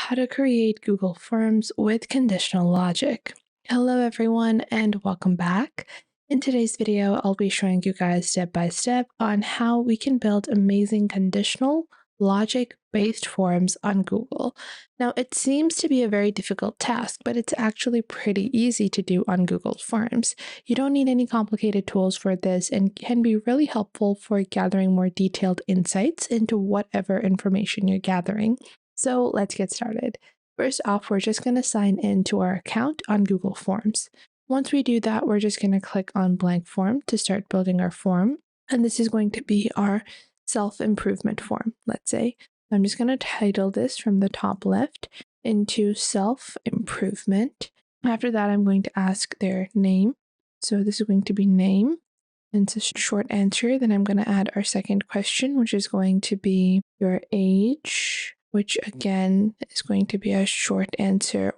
how to create Google Forms with conditional logic. Hello everyone and welcome back. In today's video, I'll be showing you guys step by step on how we can build amazing conditional logic-based forms on Google. Now, it seems to be a very difficult task, but it's actually pretty easy to do on Google Forms. You don't need any complicated tools for this and can be really helpful for gathering more detailed insights into whatever information you're gathering. So let's get started. First off, we're just going to sign in to our account on Google Forms. Once we do that, we're just going to click on blank form to start building our form. And this is going to be our self-improvement form, let's say. I'm just going to title this from the top left into self-improvement. After that, I'm going to ask their name. So this is going to be name. And it's a short answer. Then I'm going to add our second question, which is going to be your age, which again is going to be a short answer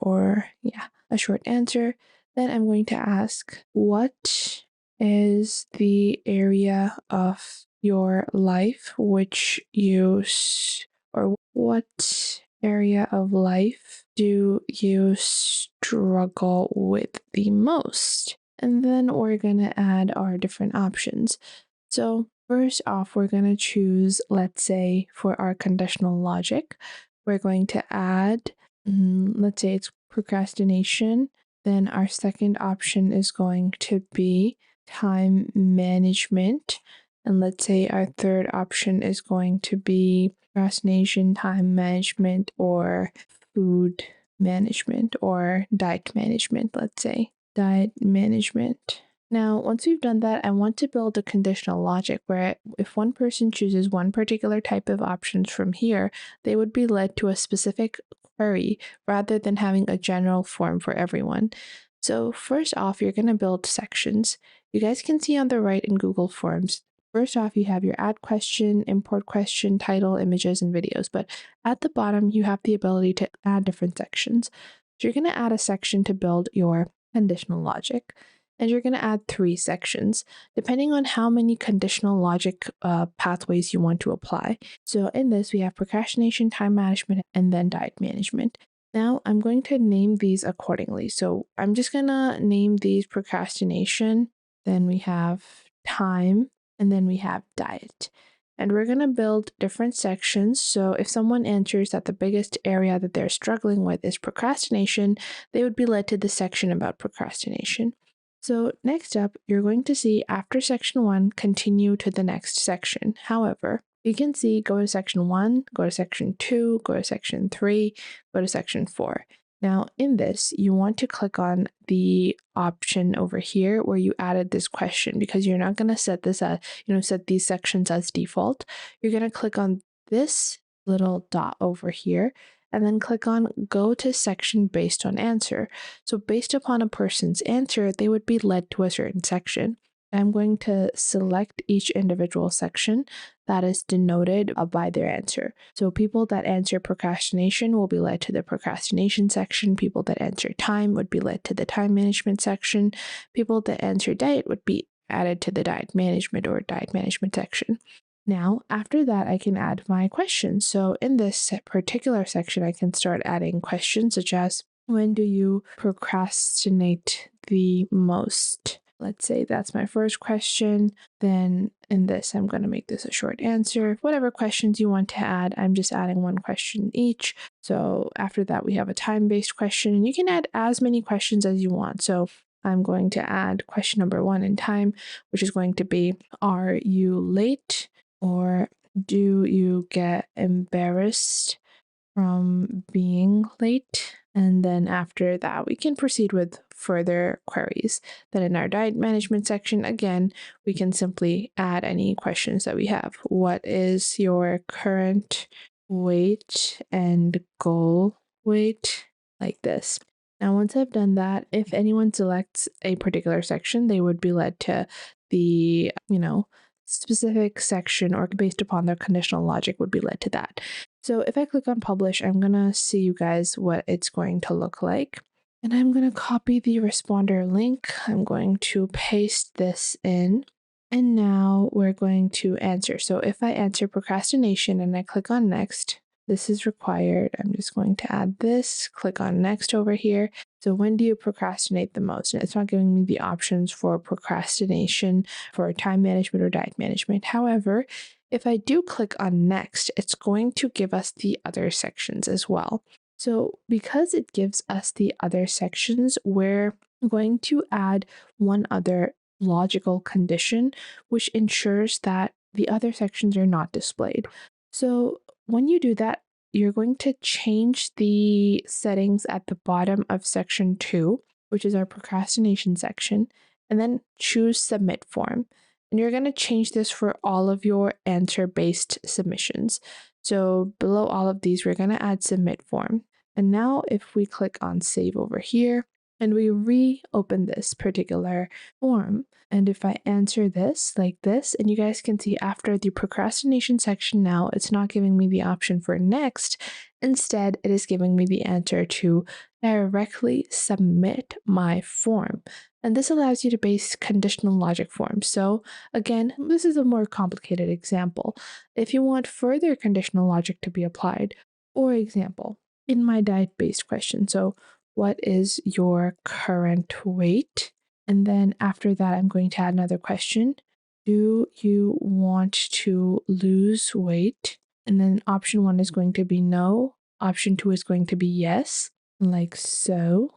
a short answer. Then I'm going to ask, what is the area of your life or what area of life do you struggle with the most? And then we're going to add our different options. So first off, we're going to choose, let's say for our conditional logic, we're going to add, let's say it's procrastination. Then our second option is going to be time management. And let's say our third option is going to be procrastination, time management, or food management, or diet management, let's say. Diet management. Now, once we've done that, I want to build a conditional logic where if one person chooses one particular type of options from here, they would be led to a specific query rather than having a general form for everyone. So first off, you're going to build sections. You guys can see on the right in Google Forms, first off, you have your add question, import question, title, images, and videos. But at the bottom, you have the ability to add different sections. So you're going to add a section to build your conditional logic. And you're going to add 3 sections, depending on how many conditional logic pathways you want to apply. So in this, we have procrastination, time management, and then diet management. Now I'm going to name these accordingly. So I'm just going to name these procrastination, then we have time, and then we have diet. And we're going to build different sections. So if someone answers that the biggest area that they're struggling with is procrastination, they would be led to the section about procrastination. So next up, you're going to see after section 1, continue to the next section. However, you can see go to section 1, go to section 2, go to section 3, go to section 4. Now in this, you want to click on the option over here where you added this question, because you're not going to set this as, set these sections as default. You're going to click on this little dot over here and then click on go to section based on answer. So based upon a person's answer, they would be led to a certain section. I'm going to select each individual section that is denoted by their answer. So people that answer procrastination will be led to the procrastination section. People that answer time would be led to the time management section. People that answer diet would be added to the diet management or diet management section. Now, after that, I can add my questions. So in this particular section, I can start adding questions such as, when do you procrastinate the most? Let's say that's my first question. Then in this, I'm going to make this a short answer. Whatever questions you want to add, I'm just adding one question each. So after that, we have a time-based question, and you can add as many questions as you want. So I'm going to add question number 1 in time, which is going to be, are you late? Or do you get embarrassed from being late? And then after that, we can proceed with further queries. Then in our diet management section, again, we can simply add any questions that we have. What is your current weight and goal weight? Like this. Now, once I've done that, if anyone selects a particular section, they would be led to the, specific section, or based upon their conditional logic would be led to that. So if I click on publish, I'm going to see you guys what it's going to look like. And I'm going to copy the responder link. I'm going to paste this in. And now we're going to answer. So if I answer procrastination and I click on next, this is required. I'm just going to add this, click on next over here. So when do you procrastinate the most? And it's not giving me the options for procrastination for time management or diet management. However, if I do click on next, it's going to give us the other sections as well. So because it gives us the other sections, we're going to add one other logical condition, which ensures that the other sections are not displayed. So when you do that, you're going to change the settings at the bottom of section 2, which is our procrastination section, and then choose submit form. And you're going to change this for all of your answer-based submissions. So below all of these, we're going to add submit form. And now if we click on save over here and we reopen this particular form, and if I answer this like this, and you guys can see after the procrastination section now, it's not giving me the option for next. Instead, it is giving me the answer to directly submit my form. And this allows you to base conditional logic forms. So again, this is a more complicated example. If you want further conditional logic to be applied, for example, in my diet-based question, so what is your current weight? And then after that, I'm going to add another question. Do you want to lose weight? And then option 1 is going to be no. Option 2 is going to be yes, like so.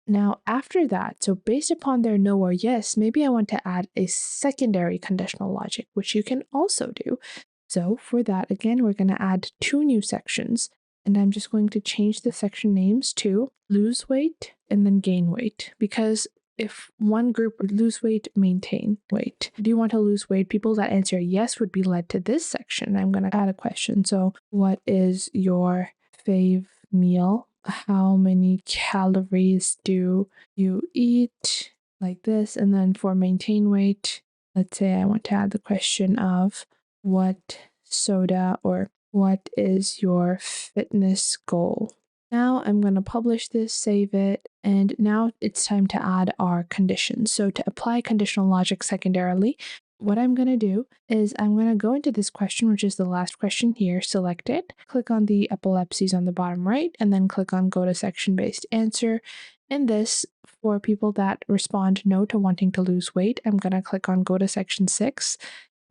Now, after that, so based upon their no or yes, maybe I want to add a secondary conditional logic, which you can also do. So for that, again, we're going to add 2 new sections. And I'm just going to change the section names to lose weight and then gain weight, because if one group would lose weight, maintain weight. Do you want to lose weight? People that answer yes would be led to this section. I'm going to add a question. So what is your fave meal? How many calories do you eat? Like this. And then for maintain weight, let's say I want to add the question of what soda or what is your fitness goal? Now I'm going to publish this, save it, and now it's time to add our conditions. So to apply conditional logic secondarily, what I'm going to do is I'm going to go into this question, which is the last question here, select it, click on the epilepsies on the bottom right, and then click on go to section-based answer. In this, for people that respond no to wanting to lose weight, I'm going to click on go to section 6.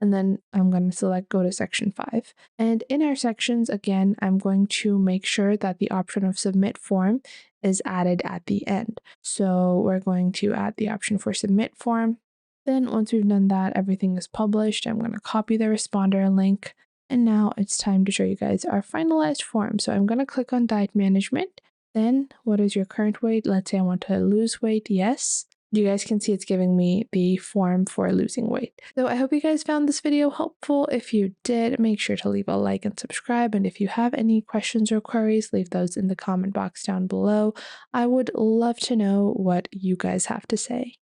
And then I'm going to select go to section 5. And in our sections, again, I'm going to make sure that the option of submit form is added at the end. So we're going to add the option for submit form. Then once we've done that, everything is published. I'm going to copy the responder link. And now it's time to show you guys our finalized form. So I'm going to click on diet management. Then what is your current weight? Let's say I want to lose weight. Yes. You guys can see it's giving me the form for losing weight. So I hope you guys found this video helpful. If you did, make sure to leave a like and subscribe. And if you have any questions or queries, leave those in the comment box down below. I would love to know what you guys have to say.